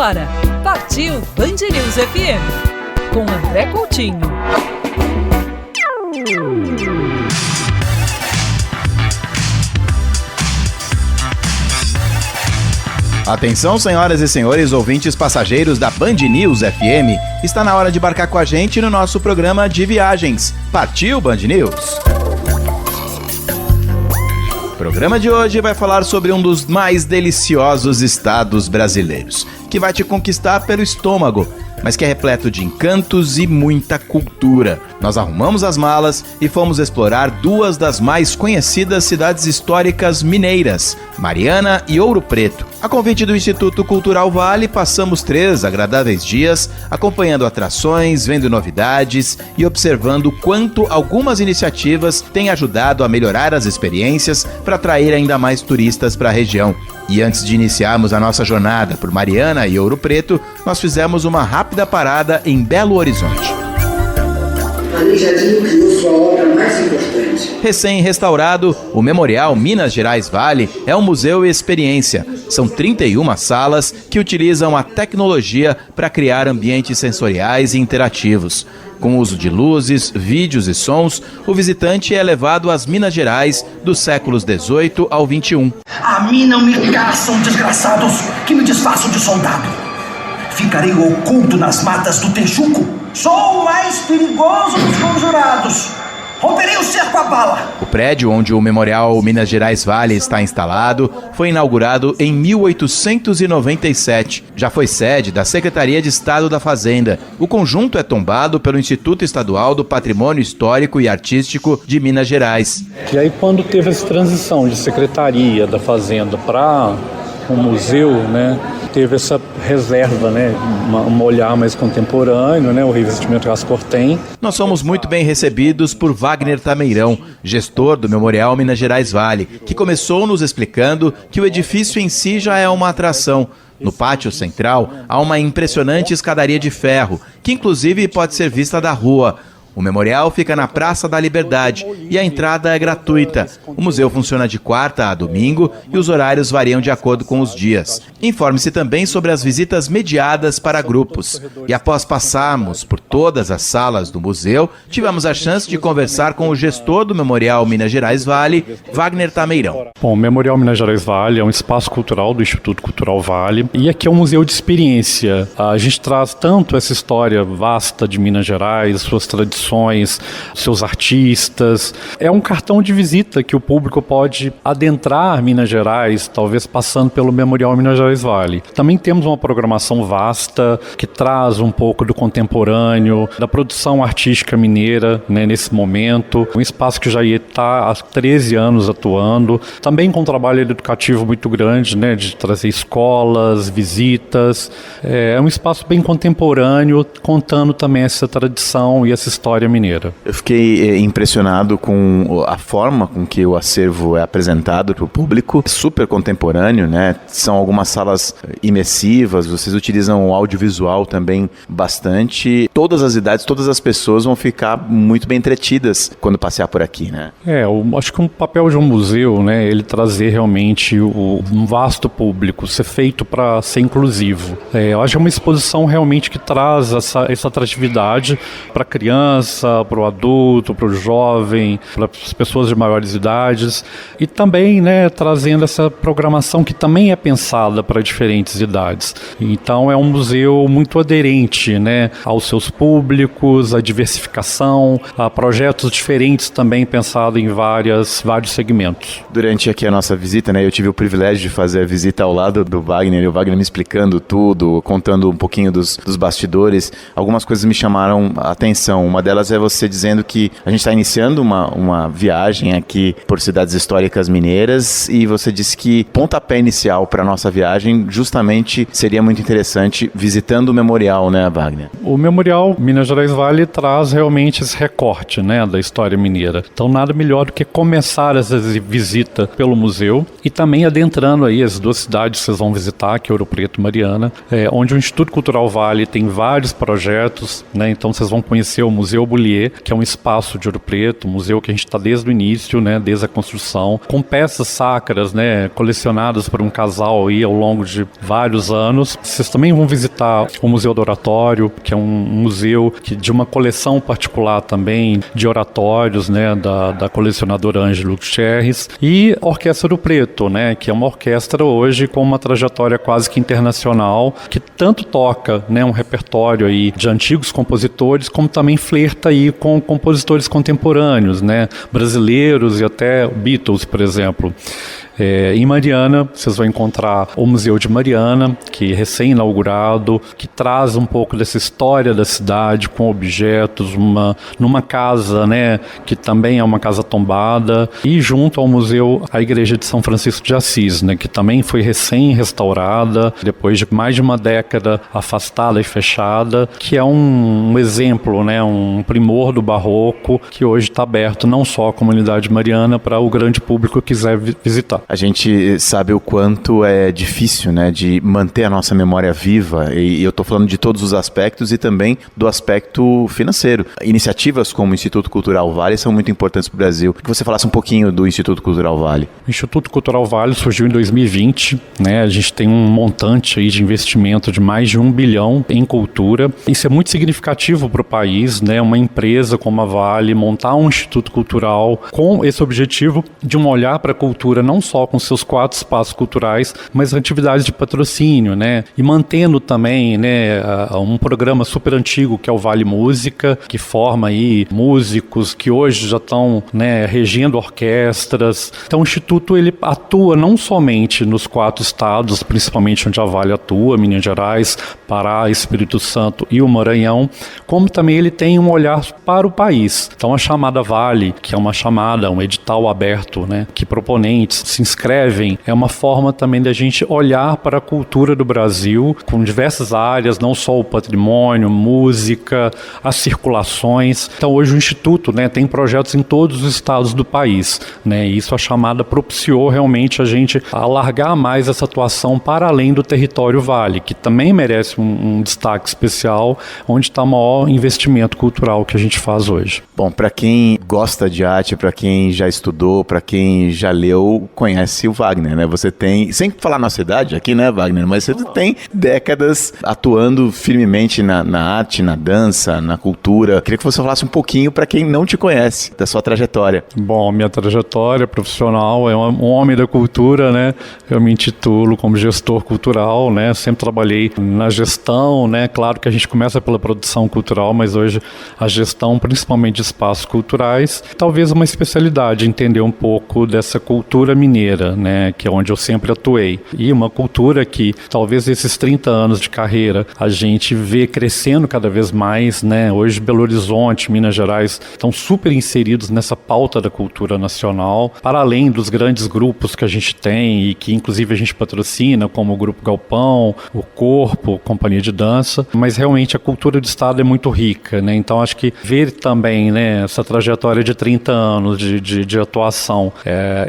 agora, Partiu Band News FM, com André Coutinho. Atenção, senhoras e senhores ouvintes passageiros da Band News FM. Está na hora de embarcar com a gente no nosso programa de viagens. Partiu Band News! O programa de hoje vai falar sobre um dos mais deliciosos estados brasileiros, que vai te conquistar pelo estômago, mas que é repleto de encantos e muita cultura. Nós arrumamos as malas e fomos explorar duas das mais conhecidas cidades históricas mineiras, Mariana e Ouro Preto. A convite do Instituto Cultural Vale, passamos 3 agradáveis dias acompanhando atrações, vendo novidades e observando quanto algumas iniciativas têm ajudado a melhorar as experiências para atrair ainda mais turistas para a região. E antes de iniciarmos a nossa jornada por Mariana e Ouro Preto, nós fizemos uma rápida parada em Belo Horizonte. Aleijadinho criou sua obra mais importante. Recém-restaurado, o Memorial Minas Gerais Vale é um museu e experiência. São 31 salas que utilizam a tecnologia para criar ambientes sensoriais e interativos. Com o uso de luzes, vídeos e sons, o visitante é levado às Minas Gerais dos séculos XVIII ao XXI. A mim não me caçam, desgraçados, que me disfarçam de soldado. Ficarei oculto nas matas do Tejuco. Sou o mais perigoso dos conjurados. Romperei o cerco a bala. O prédio onde o Memorial Minas Gerais Vale está instalado foi inaugurado em 1897. Já foi sede da Secretaria de Estado da Fazenda. O conjunto é tombado pelo Instituto Estadual do Patrimônio Histórico e Artístico de Minas Gerais. E aí, quando teve essa transição de Secretaria da Fazenda para um museu, né, teve essa reserva, né, um olhar mais contemporâneo, né, o revestimento que as cor tem. Nós somos muito bem recebidos por Wagner Tameirão, gestor do Memorial Minas Gerais Vale, que começou nos explicando que o edifício em si já é uma atração. No pátio central há uma impressionante escadaria de ferro, que inclusive pode ser vista da rua. O memorial fica na Praça da Liberdade e a entrada é gratuita. O museu funciona de quarta a domingo e os horários variam de acordo com os dias. Informe-se também sobre as visitas mediadas para grupos. E após passarmos por todas as salas do museu, tivemos a chance de conversar com o gestor do Memorial Minas Gerais Vale, Wagner Tameirão. Bom, o Memorial Minas Gerais Vale é um espaço cultural do Instituto Cultural Vale e aqui é um museu de experiência. A gente traz tanto essa história vasta de Minas Gerais, suas tradições, seus artistas. É um cartão de visita que o público pode adentrar Minas Gerais, talvez passando pelo Memorial Minas Gerais Vale. Também temos uma programação vasta que traz um pouco do contemporâneo, da produção artística mineira, né, nesse momento. Um espaço que já está há 13 anos atuando. Também com um trabalho educativo muito grande, né, de trazer escolas, visitas. É um espaço bem contemporâneo, contando também essa tradição e essa história mineira. Eu fiquei impressionado com a forma com que o acervo é apresentado para o público, super contemporâneo, né? São algumas salas imersivas, vocês utilizam o audiovisual também bastante. Todas as idades, todas as pessoas vão ficar muito bem entretidas quando passear por aqui, né? Acho que um papel de um museu, né, ele trazer realmente um vasto público, ser feito para ser inclusivo. Eu acho que é uma exposição realmente que traz essa atratividade para criança, para o adulto, para o jovem, para as pessoas de maiores idades e também, né, trazendo essa programação que também é pensada para diferentes idades. Então é um museu muito aderente, né, aos seus públicos, à diversificação, a projetos diferentes também pensados em vários segmentos. Durante aqui a nossa visita, né, eu tive o privilégio de fazer a visita ao lado do Wagner, e o Wagner me explicando tudo, contando um pouquinho dos bastidores. Algumas coisas me chamaram a atenção. Uma delas é você dizendo que a gente está iniciando uma viagem aqui por cidades históricas mineiras e você disse que pontapé inicial para a nossa viagem justamente seria muito interessante visitando o memorial, né, Wagner? O memorial Minas Gerais Vale traz realmente esse recorte, né, da história mineira. Então nada melhor do que começar essa visita pelo museu e também adentrando aí as duas cidades que vocês vão visitar, que é Ouro Preto e Mariana, onde o Instituto Cultural Vale tem vários projetos, né, então vocês vão conhecer o Museu Bullier, que é um espaço de Ouro Preto, um museu que a gente está desde o início, né, desde a construção, com peças sacras, né, colecionadas por um casal aí ao longo de vários anos. Vocês também vão visitar o Museu do Oratório, que é um museu de uma coleção particular também de oratórios, né, da colecionadora Ângelo Gutierrez, e a Orquestra do Preto, né, que é uma orquestra hoje com uma trajetória quase que internacional, que tanto toca, né, um repertório aí de antigos compositores, como também flerta aí com compositores contemporâneos, né, brasileiros e até Beatles, por exemplo. Em Mariana, vocês vão encontrar o Museu de Mariana, que é recém-inaugurado, que traz um pouco dessa história da cidade com objetos, numa casa, né, que também é uma casa tombada, e junto ao museu a Igreja de São Francisco de Assis, né, que também foi recém-restaurada, depois de mais de uma década afastada e fechada, que é um exemplo, né, um primor do barroco, que hoje está aberto não só à comunidade mariana, para o grande público que quiser visitar. A gente sabe o quanto é difícil, né, de manter a nossa memória viva, e eu estou falando de todos os aspectos e também do aspecto financeiro. Iniciativas como o Instituto Cultural Vale são muito importantes para o Brasil. Que você falasse um pouquinho do Instituto Cultural Vale. O Instituto Cultural Vale surgiu em 2020, né, a gente tem um montante aí de investimento de mais de 1 bilhão em cultura. Isso é muito significativo para o país, né, uma empresa como a Vale montar um instituto cultural com esse objetivo de um olhar para a cultura não só com seus 4 espaços culturais, mas atividades de patrocínio, né? E mantendo também, né, um programa super antigo que é o Vale Música, que forma aí músicos que hoje já estão, né, regendo orquestras. Então o Instituto ele atua não somente nos 4 estados, principalmente onde a Vale atua, Minas Gerais, Pará, Espírito Santo e o Maranhão, como também ele tem um olhar para o país. Então a chamada Vale, que é uma chamada, um edital aberto, né, que proponentes se inscrevem, é uma forma também da gente olhar para a cultura do Brasil, com diversas áreas, não só o patrimônio, música, as circulações. Então hoje o Instituto, né, tem projetos em todos os estados do país, né, e isso a chamada propiciou realmente a gente alargar mais essa atuação para além do território Vale, que também merece um destaque especial, onde está o maior investimento cultural que a gente faz hoje. Bom, para quem gosta de arte, para quem já estudou, para quem já leu, conhece o Wagner, né? Você tem, sem falar nossa idade aqui, né, Wagner, mas você tem décadas atuando firmemente na arte, na dança, na cultura. Queria que você falasse um pouquinho para quem não te conhece, da sua trajetória. Bom, minha trajetória profissional é um homem da cultura, né? Eu me intitulo como gestor cultural, né? Sempre trabalhei na gestão, né? Claro que a gente começa pela produção cultural, mas hoje a gestão, principalmente de espaços culturais, talvez uma especialidade, entender um pouco dessa cultura mineira, né, que é onde eu sempre atuei. E uma cultura que talvez esses 30 anos de carreira a gente vê crescendo cada vez mais, né? Hoje Belo Horizonte, Minas Gerais estão super inseridos nessa pauta da cultura nacional, para além dos grandes grupos que a gente tem e que inclusive a gente patrocina, como o Grupo Galpão, o Corpo, Companhia de Dança, mas realmente a cultura do estado é muito rica, né? Então acho que ver também, né, essa trajetória de 30 anos de atuação,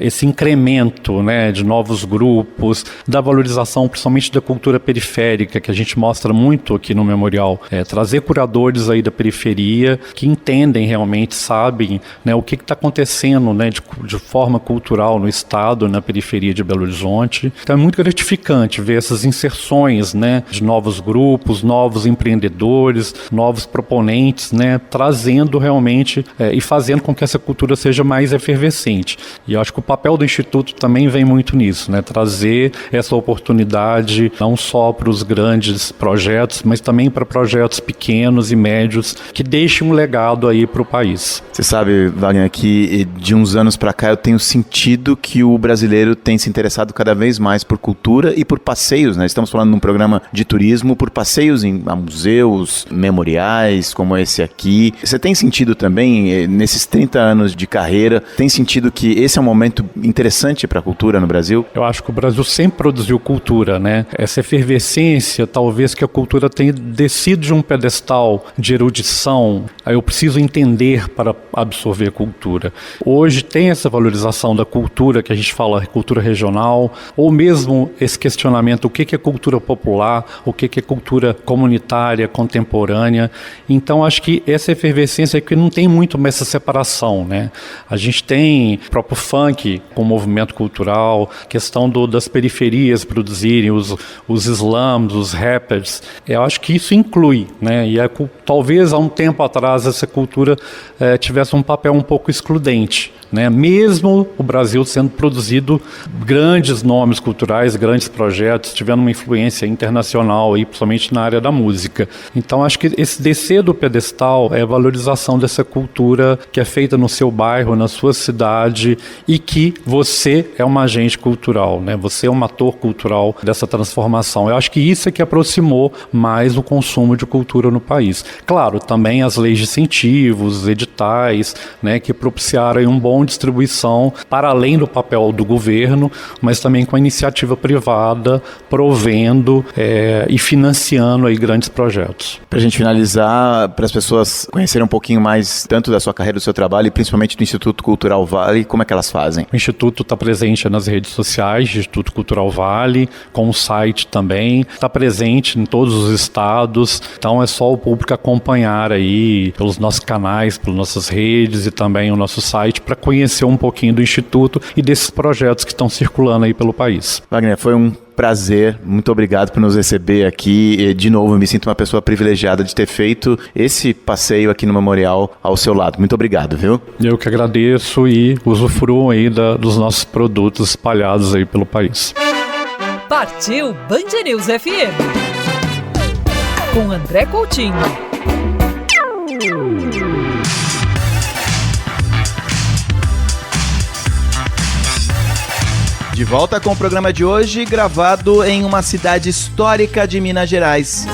esse incremento, né, de novos grupos, da valorização principalmente da cultura periférica, que a gente mostra muito aqui no Memorial, trazer curadores aí da periferia que entendem realmente, sabem, né, o que está acontecendo, né, de forma cultural no estado, na periferia de Belo Horizonte. Então é muito gratificante ver essas inserções, né, de novos grupos, novos empreendedores, novos proponentes, né, trazendo realmente e fazendo com que essa cultura seja mais efervescente. E eu acho que o papel do Instituto também vem muito nisso, né, trazer essa oportunidade não só para os grandes projetos, mas também para projetos pequenos e médios que deixem um legado aí para o país. Você sabe, Wagner, que de uns anos para cá eu tenho sentido sentido que o brasileiro tem se interessado cada vez mais por cultura e por passeios, né? Estamos falando num programa de turismo, por passeios a museus, memoriais, como esse aqui. Você tem sentido também, nesses 30 anos de carreira, tem sentido que esse é um momento interessante para a cultura no Brasil? Eu acho que o Brasil sempre produziu cultura, né? Essa efervescência, talvez que a cultura tenha descido de um pedestal de erudição. Aí eu preciso entender para absorver cultura. Hoje tem essa valorização da cultura, que a gente fala cultura regional, ou mesmo esse questionamento, o que é cultura popular, o que é cultura comunitária, contemporânea. Então acho que essa efervescência é que não tem muito essa separação, né? A gente tem o próprio funk com movimento cultural, questão das periferias produzirem, os slams, os rappers. Eu acho que isso inclui, né? E talvez há um tempo atrás essa cultura tivesse um papel um pouco excludente, né? Mesmo o Brasil sendo produzido grandes nomes culturais, grandes projetos, tivendo uma influência internacional, aí, principalmente na área da música. Então acho que esse descer do pedestal é a valorização dessa cultura que é feita no seu bairro, na sua cidade, e que você é um agente cultural, né? Você é um ator cultural dessa transformação. Eu acho que isso é que aproximou mais o consumo de cultura no país. Claro, também as leis de incentivos, editais, né, que propiciaram aí bom distribuição para além do papel do governo, mas também com a iniciativa privada provendo e financiando aí grandes projetos. Para a gente finalizar, para as pessoas conhecerem um pouquinho mais tanto da sua carreira, do seu trabalho e principalmente do Instituto Cultural Vale, como é que elas fazem? O Instituto está presente nas redes sociais, Instituto Cultural Vale, com o site também, está presente em todos os estados, então é só o público acompanhar aí pelos nossos canais, pelas nossas redes e também o nosso site para conhecer um pouquinho do Instituto e desses projetos que estão circulando aí pelo país. Wagner, foi um prazer, muito obrigado por nos receber aqui. De novo, eu me sinto uma pessoa privilegiada de ter feito esse passeio aqui no Memorial ao seu lado. Muito obrigado, viu? Eu que agradeço e usufruam aí dos nossos produtos espalhados aí pelo país. Partiu Band News FM com André Coutinho. De volta com o programa de hoje, gravado em uma cidade histórica de Minas Gerais.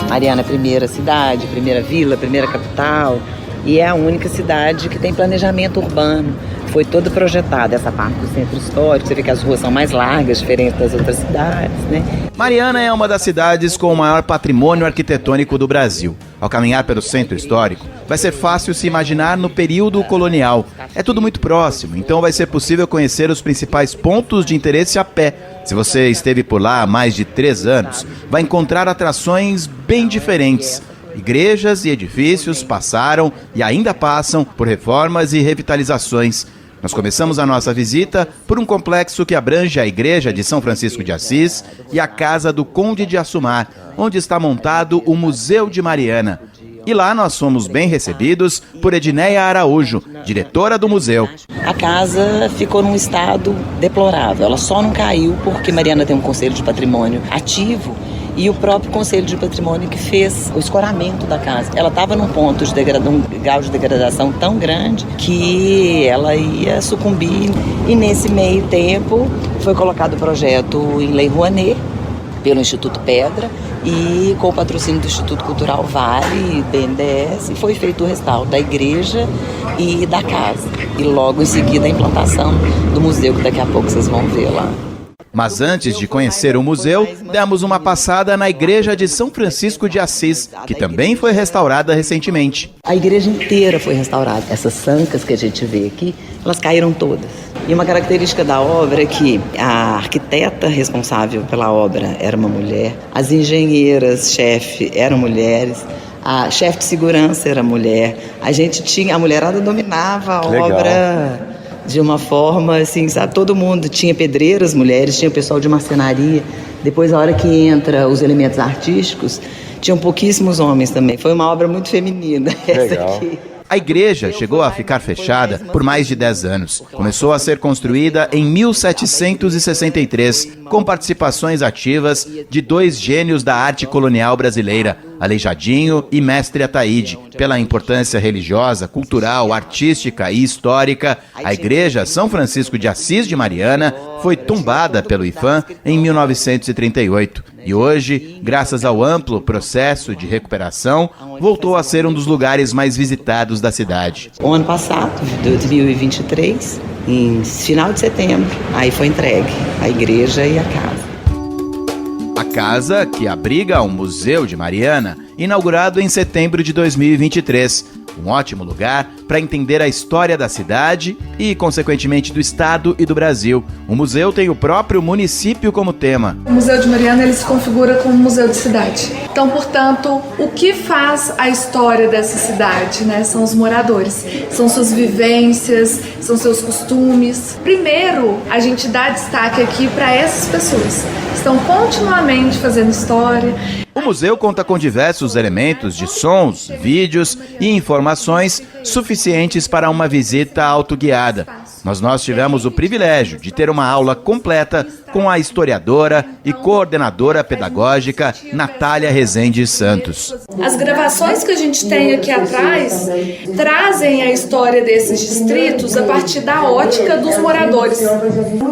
Mariana é a primeira cidade, primeira vila, primeira capital, e é a única cidade que tem planejamento urbano. Foi toda projetada essa parte do centro histórico, você vê que as ruas são mais largas, diferente das outras cidades, né? Mariana é uma das cidades com o maior patrimônio arquitetônico do Brasil. Ao caminhar pelo centro histórico, vai ser fácil se imaginar no período colonial. É tudo muito próximo, então vai ser possível conhecer os principais pontos de interesse a pé. Se você esteve por lá há mais de 3 anos, vai encontrar atrações bem diferentes. Igrejas e edifícios passaram e ainda passam por reformas e revitalizações. Nós começamos a nossa visita por um complexo que abrange a Igreja de São Francisco de Assis e a Casa do Conde de Assumar, onde está montado o Museu de Mariana. E lá nós fomos bem recebidos por Edneia Araújo, diretora do museu. A casa ficou num estado deplorável, ela só não caiu porque Mariana tem um conselho de patrimônio ativo e o próprio Conselho de Patrimônio que fez o escoramento da casa. Ela estava num ponto de um grau de degradação tão grande que ela ia sucumbir. E nesse meio tempo foi colocado o projeto em Lei Rouanet pelo Instituto Pedra e com o patrocínio do Instituto Cultural Vale, BNDES, e foi feito o restauro da igreja e da casa. E logo em seguida a implantação do museu, que daqui a pouco vocês vão ver lá. Mas antes de conhecer o museu, demos uma passada na Igreja de São Francisco de Assis, que também foi restaurada recentemente. A igreja inteira foi restaurada. Essas sancas que a gente vê aqui, elas caíram todas. E uma característica da obra é que a arquiteta responsável pela obra era uma mulher, as engenheiras, chefe, eram mulheres, a chefe de segurança era mulher. A mulherada dominava a obra de uma forma, assim, sabe? Todo mundo tinha pedreiras, mulheres, tinha pessoal de marcenaria. Depois, a hora que entra os elementos artísticos, tinham pouquíssimos homens também. Foi uma obra muito feminina, essa aqui. A igreja chegou a ficar fechada por mais de 10 anos. Começou a ser construída em 1763, com participações ativas de 2 gênios da arte colonial brasileira, Aleijadinho e Mestre Ataíde. Pela importância religiosa, cultural, artística e histórica, a igreja São Francisco de Assis de Mariana foi tombada pelo IPHAN em 1938. E hoje, graças ao amplo processo de recuperação, voltou a ser um dos lugares mais visitados da cidade. O ano passado, 2023, em final de setembro, aí foi entregue a igreja e a casa. A casa, que abriga o Museu de Mariana, inaugurado em setembro de 2023. Um ótimo lugar para entender a história da cidade e, consequentemente, do estado e do Brasil. O museu tem o próprio município como tema. O Museu de Mariana ele se configura como um museu de cidade. Então, portanto, o que faz a história dessa cidade, né? São os moradores, são suas vivências, são seus costumes. Primeiro, a gente dá destaque aqui para essas pessoas que estão continuamente fazendo história. O museu conta com diversos elementos de sons, vídeos e informações suficientes para uma visita autoguiada. Mas nós tivemos o privilégio de ter uma aula completa com a historiadora e coordenadora pedagógica Natália Rezende Santos. As gravações que a gente tem aqui atrás trazem a história desses distritos a partir da ótica dos moradores.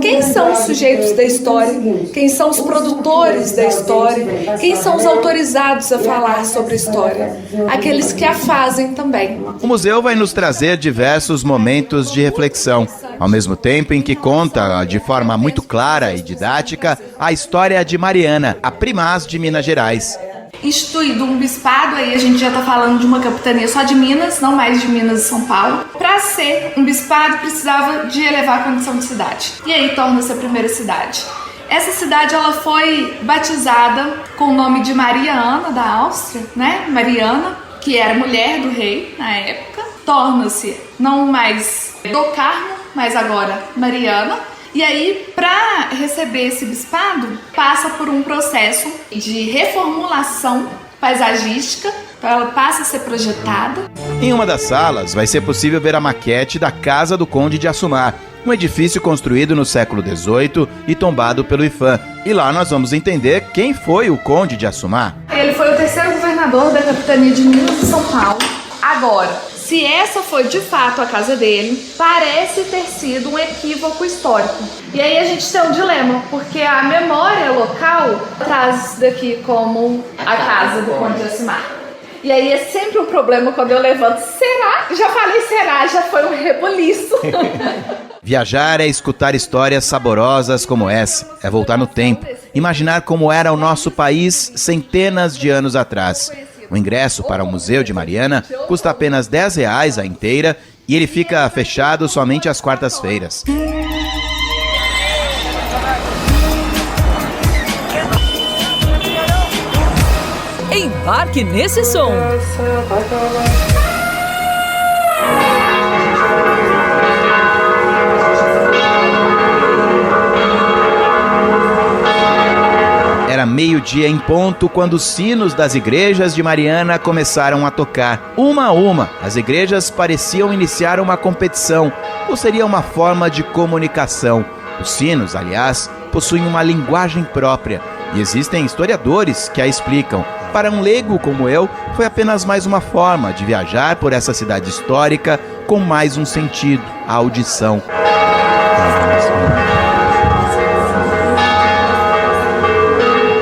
Quem são os sujeitos da história? Quem são os produtores da história? Quem são os autorizados a falar sobre a história? Aqueles que a fazem também. O museu vai nos trazer diversos momentos de reflexão, ao mesmo tempo em que conta de forma muito clara e didática a história de Mariana, a primaz de Minas Gerais. Instituído um bispado, aí a gente já está falando de uma capitania só de Minas, não mais de Minas e São Paulo. Para ser um bispado precisava de elevar a condição de cidade. E aí torna-se a primeira cidade. Essa cidade ela foi batizada com o nome de Maria Ana da Áustria, né? Mariana, que era mulher do rei na época. Torna-se não mais do Carmo, mas agora Mariana. E aí, para receber esse bispado, passa por um processo de reformulação paisagística, então ela passa a ser projetada. Em uma das salas, vai ser possível ver a maquete da Casa do Conde de Assumar, um edifício construído no século XVIII e tombado pelo IPHAN. E lá nós vamos entender quem foi o Conde de Assumar. Ele foi o terceiro governador da capitania de Minas e São Paulo. Agora, se essa foi de fato a casa dele, parece ter sido um equívoco histórico. E aí a gente tem um dilema, porque a memória local traz isso daqui como a casa do Conde de Assumar. E aí é sempre um problema quando eu levanto. Será? Já falei será, já foi um rebuliço. Viajar é escutar histórias saborosas como essa, é voltar no tempo, imaginar como era o nosso país centenas de anos atrás. O ingresso para o Museu de Mariana custa apenas R$10 a inteira e ele fica fechado somente às quartas-feiras. Embarque nesse som. Era meio-dia em ponto quando os sinos das igrejas de Mariana começaram a tocar. Uma a uma, as igrejas pareciam iniciar uma competição, ou seria uma forma de comunicação. Os sinos, aliás, possuem uma linguagem própria e existem historiadores que a explicam. Para um leigo como eu, foi apenas mais uma forma de viajar por essa cidade histórica com mais um sentido, a audição.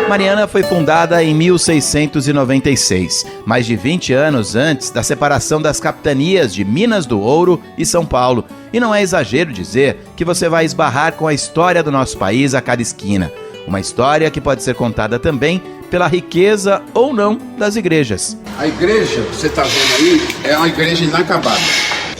Mariana foi fundada em 1696, mais de 20 anos antes da separação das capitanias de Minas do Ouro e São Paulo. E não é exagero dizer que você vai esbarrar com a história do nosso país a cada esquina. Uma história que pode ser contada também pela riqueza ou não das igrejas. A igreja, você está vendo aí, é uma igreja inacabada.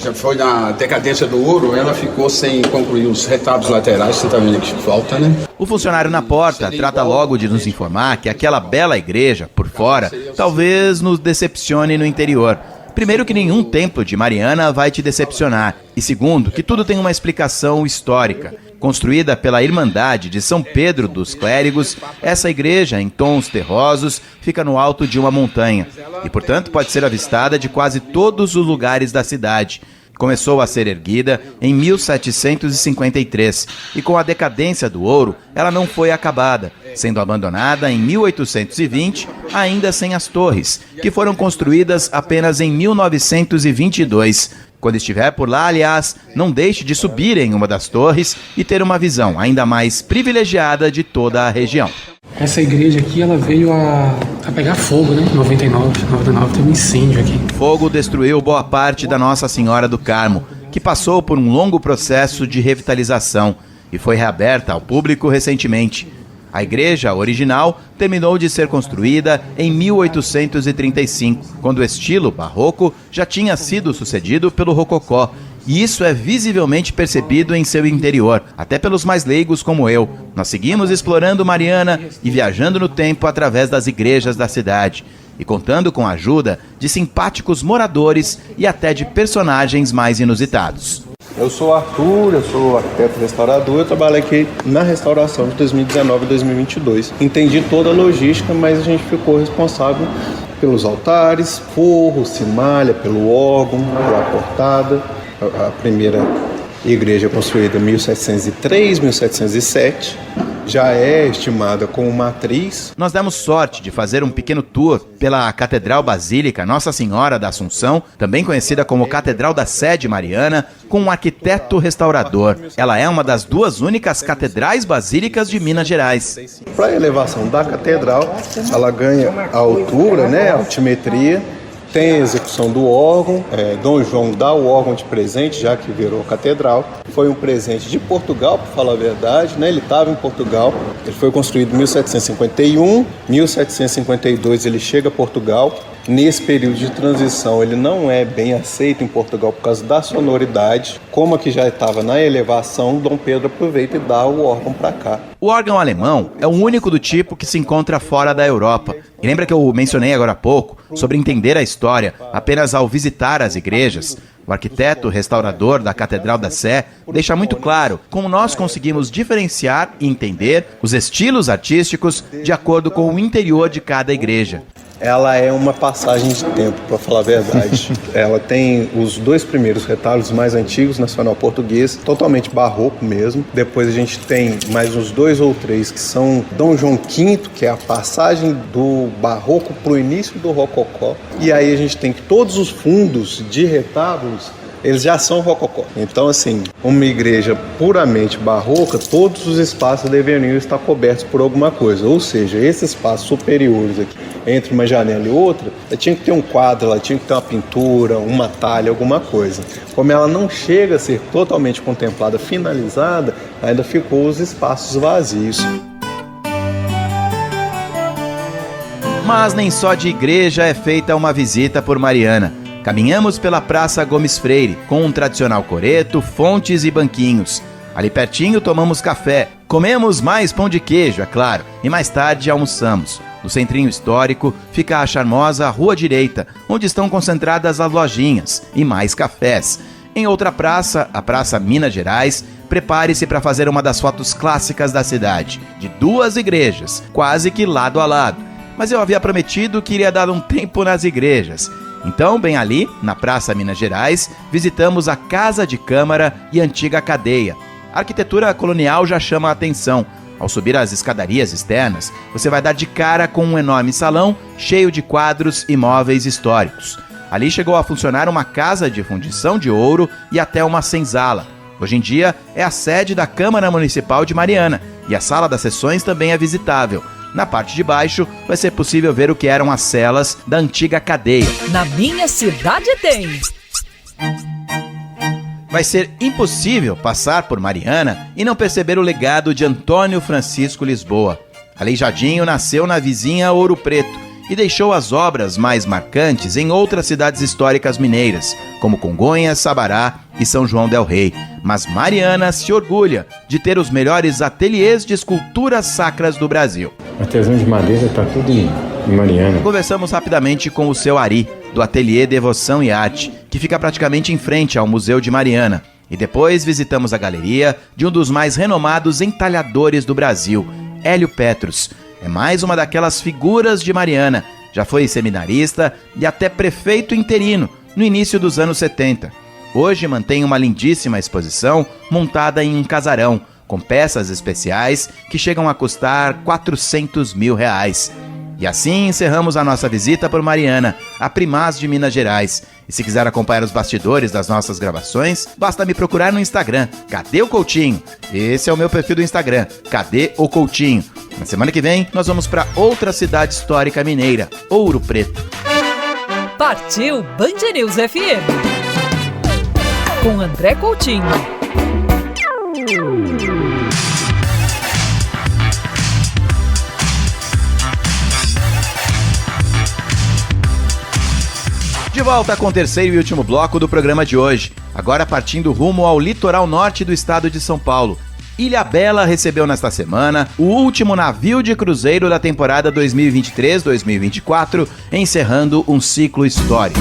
Já foi na decadência do ouro, ela ficou sem concluir os retabos laterais, você está vendo que falta, né? O funcionário na porta trata logo de nos informar que aquela bela igreja, por fora, talvez nos decepcione no interior. Primeiro, que nenhum templo de Mariana vai te decepcionar. E segundo, que tudo tem uma explicação histórica. Construída pela Irmandade de São Pedro dos Clérigos, essa igreja, em tons terrosos, fica no alto de uma montanha e, portanto, pode ser avistada de quase todos os lugares da cidade. Começou a ser erguida em 1753 e, com a decadência do ouro, ela não foi acabada, sendo abandonada em 1820, ainda sem as torres, que foram construídas apenas em 1922. Quando estiver por lá, aliás, não deixe de subir em uma das torres e ter uma visão ainda mais privilegiada de toda a região. Essa igreja aqui, ela veio a pegar fogo, né? Em 99 teve um incêndio aqui. O fogo destruiu boa parte da Nossa Senhora do Carmo, que passou por um longo processo de revitalização e foi reaberta ao público recentemente. A igreja original terminou de ser construída em 1835, quando o estilo barroco já tinha sido sucedido pelo rococó. E isso é visivelmente percebido em seu interior, até pelos mais leigos como eu. Nós seguimos explorando Mariana e viajando no tempo através das igrejas da cidade, e contando com a ajuda de simpáticos moradores e até de personagens mais inusitados. Eu sou Arthur, eu sou arquiteto restaurador, eu trabalho aqui na restauração de 2019 e 2022. Entendi toda a logística, mas a gente ficou responsável pelos altares, forro, cimalha, pelo órgão, pela portada. A primeira igreja construída em 1703, 1707, já é estimada como matriz. Nós demos sorte de fazer um pequeno tour pela Catedral Basílica Nossa Senhora da Assunção, também conhecida como Catedral da Sé de Mariana, com um arquiteto restaurador. Ela é uma das duas únicas catedrais basílicas de Minas Gerais. Para a elevação da catedral, ela ganha a altura, né, a altimetria. Tem a execução do órgão, Dom João dá o órgão de presente, já que virou catedral. Foi um presente de Portugal, para falar a verdade, né? Ele estava em Portugal, ele foi construído em 1751, 1752 ele chega a Portugal. Nesse período de transição, ele não é bem aceito em Portugal por causa da sonoridade. Como aqui já estava na elevação, Dom Pedro aproveita e dá o órgão para cá. O órgão alemão é o único do tipo que se encontra fora da Europa. E lembra que eu mencionei agora há pouco sobre entender a história apenas ao visitar as igrejas? O arquiteto restaurador da Catedral da Sé deixa muito claro como nós conseguimos diferenciar e entender os estilos artísticos de acordo com o interior de cada igreja. Ela é uma passagem de tempo, para falar a verdade. Ela tem os dois primeiros retalhos mais antigos, nacional português, totalmente barroco mesmo. Depois a gente tem mais uns 2 ou 3 que são Dom João V, que é a passagem do barroco para o início do rococó. E aí a gente tem que todos os fundos de retábulos, eles já são rococó. Então, assim, uma igreja puramente barroca, todos os espaços deveriam estar cobertos por alguma coisa. Ou seja, esses espaços superiores aqui, entre uma janela e outra, tinha que ter um quadro, ela tinha que ter uma pintura, uma talha, alguma coisa. Como ela não chega a ser totalmente contemplada, finalizada, ainda ficou os espaços vazios. Mas nem só de igreja é feita uma visita por Mariana. Caminhamos pela Praça Gomes Freire, com um tradicional coreto, fontes e banquinhos. Ali pertinho tomamos café, comemos mais pão de queijo, é claro, e mais tarde almoçamos. No centrinho histórico fica a charmosa Rua Direita, onde estão concentradas as lojinhas e mais cafés. Em outra praça, a Praça Minas Gerais, prepare-se para fazer uma das fotos clássicas da cidade, de duas igrejas, quase que lado a lado. Mas eu havia prometido que iria dar um tempo nas igrejas. Então, bem ali, na Praça Minas Gerais, visitamos a Casa de Câmara e Antiga Cadeia. A arquitetura colonial já chama a atenção. Ao subir as escadarias externas, você vai dar de cara com um enorme salão cheio de quadros e móveis históricos. Ali chegou a funcionar uma casa de fundição de ouro e até uma senzala. Hoje em dia, é a sede da Câmara Municipal de Mariana e a sala das sessões também é visitável. Na parte de baixo, vai ser possível ver o que eram as celas da antiga cadeia. Na minha cidade tem. Vai ser impossível passar por Mariana e não perceber o legado de Antônio Francisco Lisboa. Aleijadinho nasceu na vizinha Ouro Preto e deixou as obras mais marcantes em outras cidades históricas mineiras, como Congonhas, Sabará e São João del Rei. Mas Mariana se orgulha de ter os melhores ateliês de esculturas sacras do Brasil. Artesão de madeira está tudo em Mariana. Conversamos rapidamente com o seu Ari, do Ateliê Devoção e Arte, que fica praticamente em frente ao Museu de Mariana. E depois visitamos a galeria de um dos mais renomados entalhadores do Brasil, Hélio Petros. É mais uma daquelas figuras de Mariana. Já foi seminarista e até prefeito interino no início dos anos 70. Hoje mantém uma lindíssima exposição montada em um casarão, com peças especiais que chegam a custar R$400 mil. E assim encerramos a nossa visita por Mariana, a primaz de Minas Gerais. E se quiser acompanhar os bastidores das nossas gravações, basta me procurar no Instagram, Cadê o Coutinho? Esse é o meu perfil do Instagram, Cadê o Coutinho? Na semana que vem, nós vamos para outra cidade histórica mineira, Ouro Preto. Partiu Band News FM com André Coutinho. De volta com o terceiro e último bloco do programa de hoje, agora partindo rumo ao litoral norte do estado de São Paulo. Ilhabela recebeu nesta semana o último navio de cruzeiro da temporada 2023-2024, encerrando um ciclo histórico.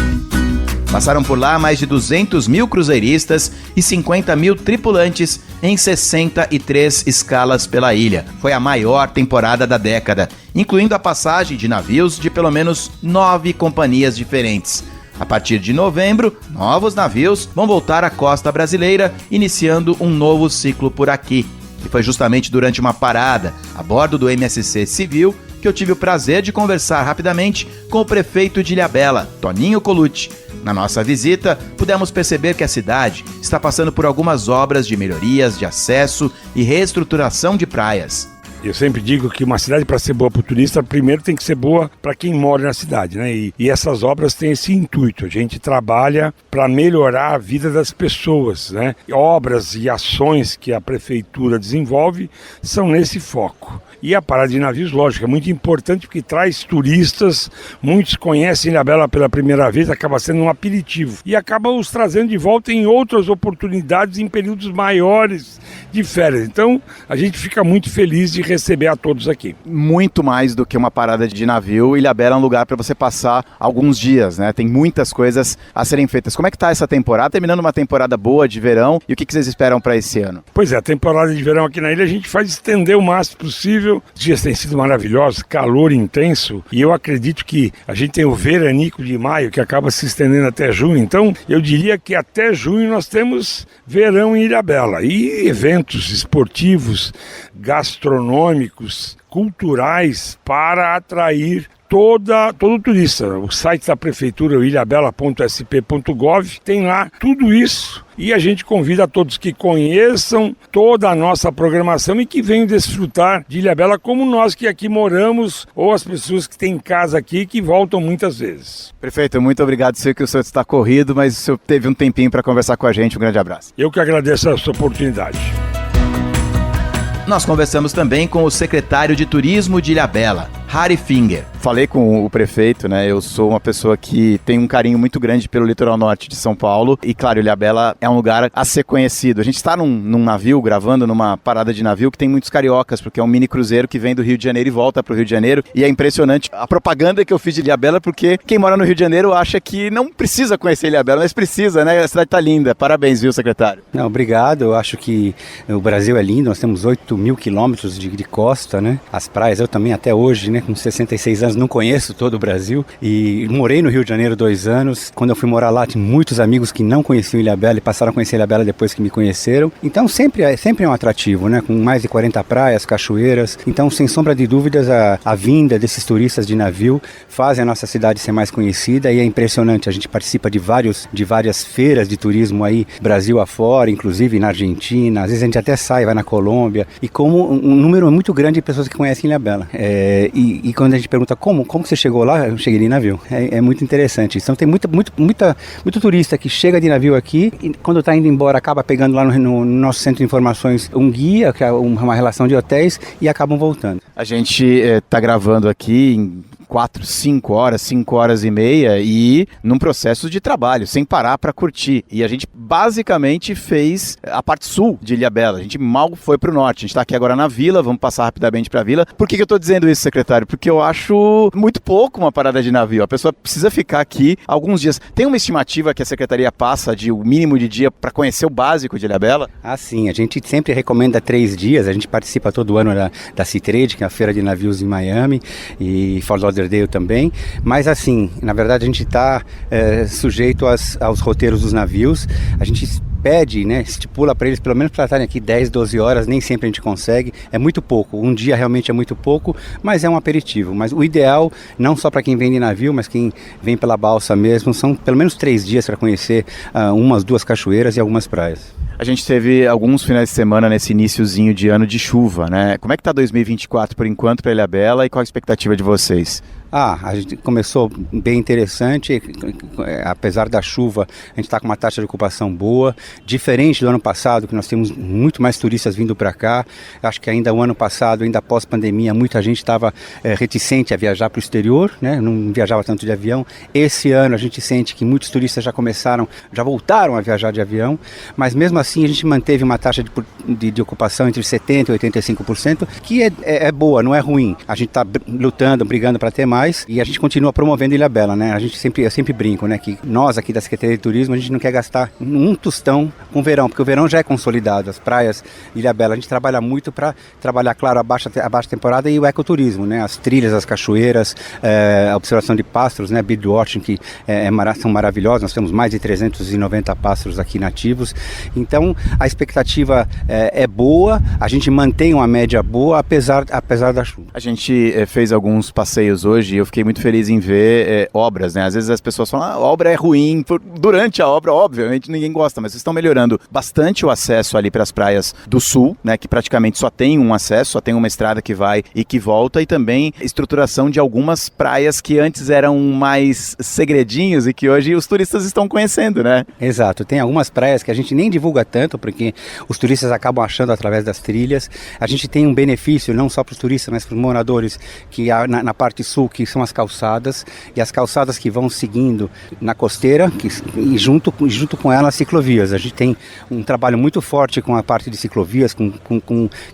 Passaram por lá mais de 200 mil cruzeiristas e 50 mil tripulantes em 63 escalas pela ilha. Foi a maior temporada da década, incluindo a passagem de navios de pelo menos 9 companhias diferentes. A partir de novembro, novos navios vão voltar à costa brasileira, iniciando um novo ciclo por aqui. E foi justamente durante uma parada a bordo do MSC Civil que eu tive o prazer de conversar rapidamente com o prefeito de Ilhabela, Toninho Colucci. Na nossa visita, pudemos perceber que a cidade está passando por algumas obras de melhorias de acesso e reestruturação de praias. Eu sempre digo que uma cidade, para ser boa para o turista, primeiro tem que ser boa para quem mora na cidade, né? E essas obras têm esse intuito. A gente trabalha para melhorar a vida das pessoas, né? Obras e ações que a prefeitura desenvolve são nesse foco. E a parada de navios, lógico, é muito importante porque traz turistas, muitos conhecem Ilhabela pela primeira vez, acaba sendo um aperitivo. E acaba os trazendo de volta em outras oportunidades, em períodos maiores de férias. Então, a gente fica muito feliz de receber a todos aqui. Muito mais do que uma parada de navio, Ilhabela é um lugar para você passar alguns dias, né? Tem muitas coisas a serem feitas. Como é que tá essa temporada? Terminando uma temporada boa de verão, e o que vocês esperam para esse ano? Pois é, a temporada de verão aqui na ilha a gente faz estender o máximo possível. Os dias têm sido maravilhosos, calor intenso, e eu acredito que a gente tem o veranico de maio que acaba se estendendo até junho. Então, eu diria que até junho nós temos verão em Ilhabela e eventos esportivos, gastronômicos, culturais para atrair todo turista. O site da prefeitura, o ilhabela.sp.gov, tem lá tudo isso e a gente convida a todos que conheçam toda a nossa programação e que venham desfrutar de Ilhabela como nós que aqui moramos ou as pessoas que têm casa aqui que voltam muitas vezes. Prefeito, muito obrigado. Sei que o senhor está corrido, mas o senhor teve um tempinho para conversar com a gente. Um grande abraço. Eu que agradeço essa oportunidade. Nós conversamos também com o secretário de Turismo de Ilhabela, Harry Finger. Falei com o prefeito, né? Eu sou uma pessoa que tem um carinho muito grande pelo litoral norte de São Paulo e, claro, Ilhabela é um lugar a ser conhecido. A gente está num navio, gravando numa parada de navio que tem muitos cariocas, porque é um mini cruzeiro que vem do Rio de Janeiro e volta para o Rio de Janeiro, e é impressionante a propaganda que eu fiz de Ilhabela, porque quem mora no Rio de Janeiro acha que não precisa conhecer Ilhabela, mas precisa, né? A cidade está linda. Parabéns, viu, secretário? Não, obrigado. Eu acho que o Brasil é lindo, nós temos 8.000 quilômetros de costa, né? As praias, eu também até hoje, né, com 66 anos, não conheço todo o Brasil e morei no Rio de Janeiro 2 anos. Quando eu fui morar lá, tinha muitos amigos que não conheciam Ilhabela e passaram a conhecer Ilhabela depois que me conheceram. Então sempre é um atrativo, né? Com mais de 40 praias, cachoeiras. Então, sem sombra de dúvidas, a vinda desses turistas de navio faz a nossa cidade ser mais conhecida e é impressionante. A gente participa de várias feiras de turismo aí, Brasil afora, inclusive na Argentina. Às vezes a gente até sai, vai na Colômbia. E como um número muito grande de pessoas que conhecem Ilhabela. E quando a gente pergunta como você chegou lá, eu cheguei de navio. É muito interessante. Então tem muito turista que chega de navio aqui e quando está indo embora acaba pegando lá no nosso centro de informações um guia, que é uma relação de hotéis, e acabam voltando. A gente está gravando aqui 4, 5 horas, 5 horas e meia e num processo de trabalho, sem parar para curtir. E a gente basicamente fez a parte sul de Ilhabela. A gente mal foi pro norte. A gente tá aqui agora na Vila, vamos passar rapidamente pra Vila. Por que eu tô dizendo isso, secretário? Porque eu acho muito pouco uma parada de navio. A pessoa precisa ficar aqui alguns dias. Tem uma estimativa que a secretaria passa de o mínimo de dia para conhecer o básico de Ilhabela? Ah, sim. A gente sempre recomenda 3 dias. A gente participa todo ano da Seatrade, que é a feira de navios em Miami, e Fort Lauderdale também. Mas assim, na verdade a gente está sujeito aos roteiros dos navios. A gente pede, né, estipula para eles pelo menos para estarem aqui 10, 12 horas, nem sempre a gente consegue, é muito pouco, um dia realmente é muito pouco, mas é um aperitivo. Mas o ideal, não só para quem vem de navio, mas quem vem pela balsa mesmo, são pelo menos 3 dias para conhecer umas 2 cachoeiras e algumas praias. A gente teve alguns finais de semana nesse iniciozinho de ano de chuva, né? Como é que tá 2024 por enquanto para Ilhabela e qual a expectativa de vocês? A gente começou bem interessante, apesar da chuva, a gente está com uma taxa de ocupação boa, diferente do ano passado, que nós temos muito mais turistas vindo para cá. Acho que ainda o ano passado, ainda após pandemia, muita gente estava reticente a viajar para o exterior, né? Não viajava tanto de avião. Esse ano a gente sente que muitos turistas já voltaram a viajar de avião, mas mesmo assim a gente manteve uma taxa de ocupação entre 70% e 85%, que é boa, não é ruim. A gente está lutando, brigando para ter mais, e a gente continua promovendo Ilhabela, né? Eu sempre brinco, né, que nós aqui da Secretaria de Turismo, a gente não quer gastar um tostão com o verão, porque o verão já é consolidado, as praias de Ilhabela, a gente trabalha muito para trabalhar, claro, a baixa temporada e o ecoturismo, né? As trilhas, as cachoeiras, a observação de pássaros, né? Birdwatching, que são maravilhosos, nós temos mais de 390 pássaros aqui nativos, então a expectativa é boa, a gente mantém uma média boa, apesar da chuva. A gente fez alguns passeios hoje e eu fiquei muito feliz em ver obras, né? Às vezes as pessoas falam, a obra é ruim. Durante a obra, obviamente, ninguém gosta, mas vocês estão melhorando bastante o acesso ali para as praias do sul, né? Que praticamente só tem um acesso, só tem uma estrada que vai e que volta, e também estruturação de algumas praias que antes eram mais segredinhos e que hoje os turistas estão conhecendo, né? Exato, tem algumas praias que a gente nem divulga tanto, porque os turistas acabam achando através das trilhas. A gente tem um benefício, não só para os turistas, mas para os moradores, que na parte sul, que são as calçadas, e as calçadas que vão seguindo na costeira, e junto com elas as ciclovias. A gente tem um trabalho muito forte com a parte de ciclovias, com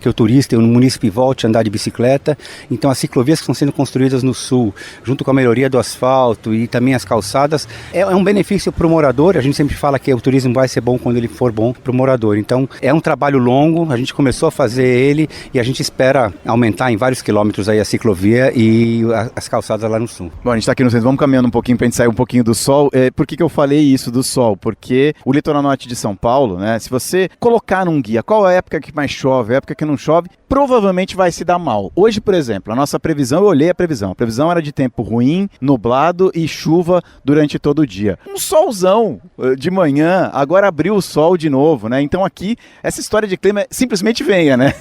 que o turista e o munícipe volte a andar de bicicleta. Então as ciclovias que estão sendo construídas no sul, junto com a melhoria do asfalto e também as calçadas, é um benefício para o morador. A gente sempre fala que o turismo vai ser bom quando ele for bom para o morador. Então é um trabalho longo, a gente começou a fazer ele e a gente espera aumentar em vários quilômetros aí a ciclovia e as calçadas lá no sul. Bom, a gente está aqui no centro, vamos caminhando um pouquinho para a gente sair um pouquinho do sol. Por que eu falei isso do sol? Porque o litoral norte de São Paulo, né, se você colocar num guia qual é a época que mais chove, a época que não chove, provavelmente vai se dar mal. Hoje, por exemplo, a nossa previsão, eu olhei a previsão era de tempo ruim, nublado e chuva durante todo o dia. Um solzão de manhã, agora abriu o sol de novo, né? Então aqui, essa história de clima simplesmente venha, né?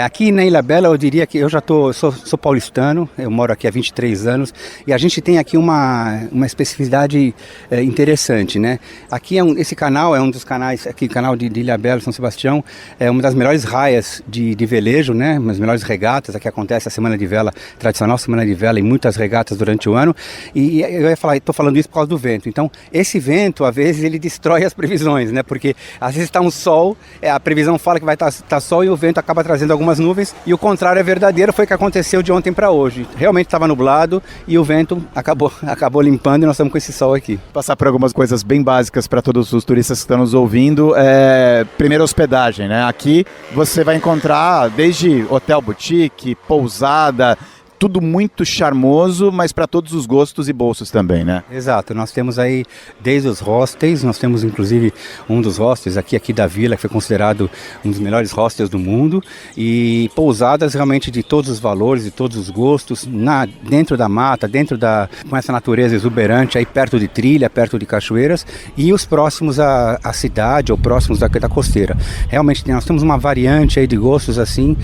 Aqui na Ilhabela eu diria que eu já sou paulistano, eu moro aqui há 23 anos e a gente tem aqui uma especificidade interessante, né? Aqui esse canal é um dos canais, aqui o canal de Ilhabela, São Sebastião, é uma das melhores raias de velejo, né? Uma das melhores regatas, aqui acontece a Semana de Vela, tradicional Semana de Vela, e muitas regatas durante o ano, e eu estou falando isso por causa do vento. Então, esse vento, às vezes, ele destrói as previsões, né? Porque às vezes está um sol, a previsão fala que vai estar sol e o vento acaba trazendo algumas nuvens, e o contrário é verdadeiro, foi o que aconteceu de ontem para hoje. Realmente estava nublado e o vento acabou limpando e nós estamos com esse sol aqui. Passar por algumas coisas bem básicas para todos os turistas que estão nos ouvindo. Primeiro, hospedagem, né? Aqui você vai encontrar desde hotel boutique, pousada, tudo muito charmoso, mas para todos os gostos e bolsos também, né? Exato, nós temos aí desde os hostels, nós temos inclusive um dos hostels aqui da Vila, que foi considerado um dos melhores hostels do mundo, e pousadas realmente de todos os valores, de todos os gostos, dentro da mata, com essa natureza exuberante, aí perto de trilha, perto de cachoeiras, e os próximos à cidade, ou próximos da costeira. Realmente nós temos uma variante aí de gostos assim,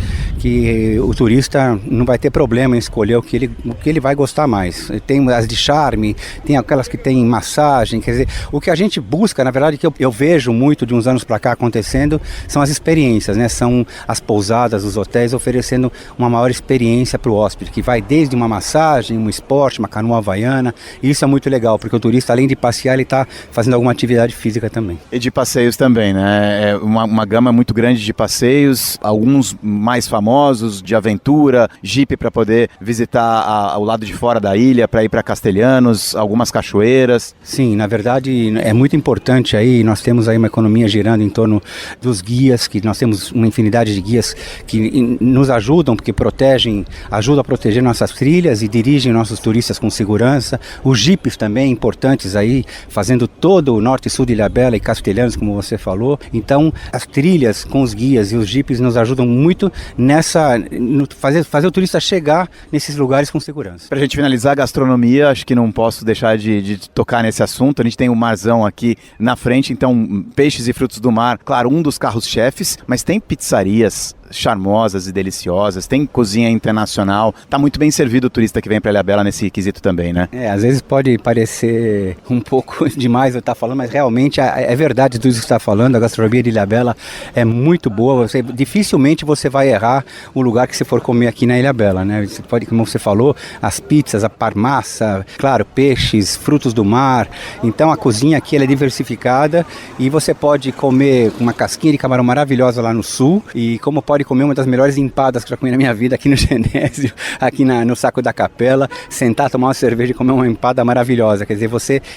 que o turista não vai ter problema em escolher o que ele vai gostar mais. Tem as de charme, tem aquelas que tem massagem, quer dizer, o que a gente busca, na verdade, que eu vejo muito de uns anos para cá acontecendo, são as experiências, né? São as pousadas, os hotéis oferecendo uma maior experiência para o hóspede, que vai desde uma massagem, um esporte, uma canoa havaiana, e isso é muito legal, porque o turista, além de passear, ele está fazendo alguma atividade física também. E de passeios também, né? É uma gama muito grande de passeios, alguns mais famosos, de aventura, jipe para poder visitar o lado de fora da ilha, para ir para Castelhanos, algumas cachoeiras. Sim, na verdade é muito importante aí, nós temos aí uma economia girando em torno dos guias, que nós temos uma infinidade de guias que nos ajudam, porque ajudam a proteger nossas trilhas e dirigem nossos turistas com segurança. Os jipes também importantes aí, fazendo todo o norte e sul de Ilhabela e Castelhanos, como você falou. Então, as trilhas com os guias e os jipes nos ajudam muito fazer o turista chegar nesses lugares com segurança. Pra gente finalizar a gastronomia, acho que não posso deixar de tocar nesse assunto. A gente tem o marzão aqui na frente, então peixes e frutos do mar, claro, um dos carros-chefes, mas tem pizzarias charmosas e deliciosas, tem cozinha internacional, tá muito bem servido o turista que vem para Ilhabela nesse quesito também, né? Às vezes pode parecer um pouco demais eu estar falando, mas realmente é verdade tudo isso que você está falando. A gastronomia de Ilhabela é muito boa, dificilmente você vai errar o lugar que você for comer aqui na Ilhabela, né? Você pode, como você falou, as pizzas, a parmassa, claro, peixes, frutos do mar. Então a cozinha aqui ela é diversificada e você pode comer uma casquinha de camarão maravilhosa lá no sul, e como pode comer uma das melhores empadas que eu já comi na minha vida aqui no Genésio, aqui no Saco da Capela, sentar, tomar uma cerveja e comer uma empada maravilhosa. Quer dizer,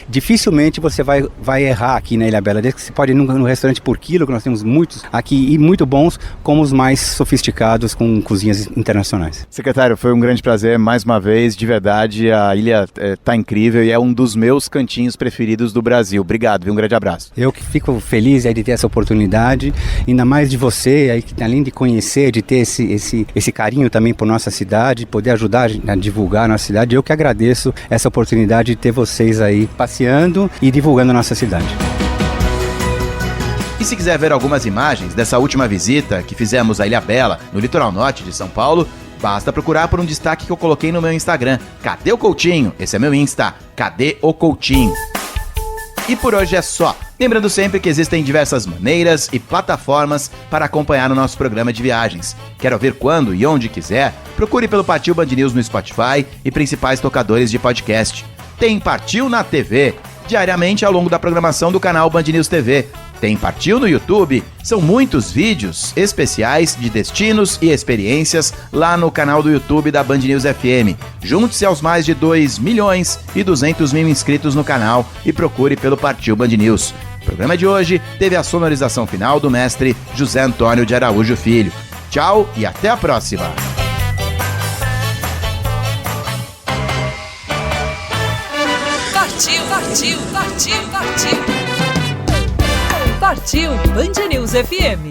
dificilmente você vai errar aqui na Ilhabela, desde que você pode ir no restaurante por quilo, que nós temos muitos aqui e muito bons, como os mais sofisticados com cozinhas internacionais. Secretário, foi um grande prazer mais uma vez, de verdade, a ilha tá incrível e é um dos meus cantinhos preferidos do Brasil. Obrigado, um grande abraço. Eu que fico feliz aí de ter essa oportunidade, ainda mais de você, aí, que além de conhecer, de ter esse carinho também por nossa cidade, poder ajudar a divulgar a nossa cidade. Eu que agradeço essa oportunidade de ter vocês aí passeando e divulgando a nossa cidade. E se quiser ver algumas imagens dessa última visita que fizemos a Ilhabela, no litoral norte de São Paulo, basta procurar por um destaque que eu coloquei no meu Instagram. Cadê o Coutinho? Esse é meu Insta. Cadê o Coutinho? E por hoje é só. Lembrando sempre que existem diversas maneiras e plataformas para acompanhar o nosso programa de viagens. Quer ouvir quando e onde quiser? Procure pelo Partiu Band News no Spotify e principais tocadores de podcast. Tem Partiu na TV, diariamente ao longo da programação do canal Band News TV. Tem Partiu no YouTube, são muitos vídeos especiais de destinos e experiências lá no canal do YouTube da Band News FM. Junte-se aos mais de 2.200.000 inscritos no canal e procure pelo Partiu Band News. O programa de hoje teve a sonorização final do mestre José Antônio de Araújo Filho. Tchau e até a próxima! Partiu Band News FM.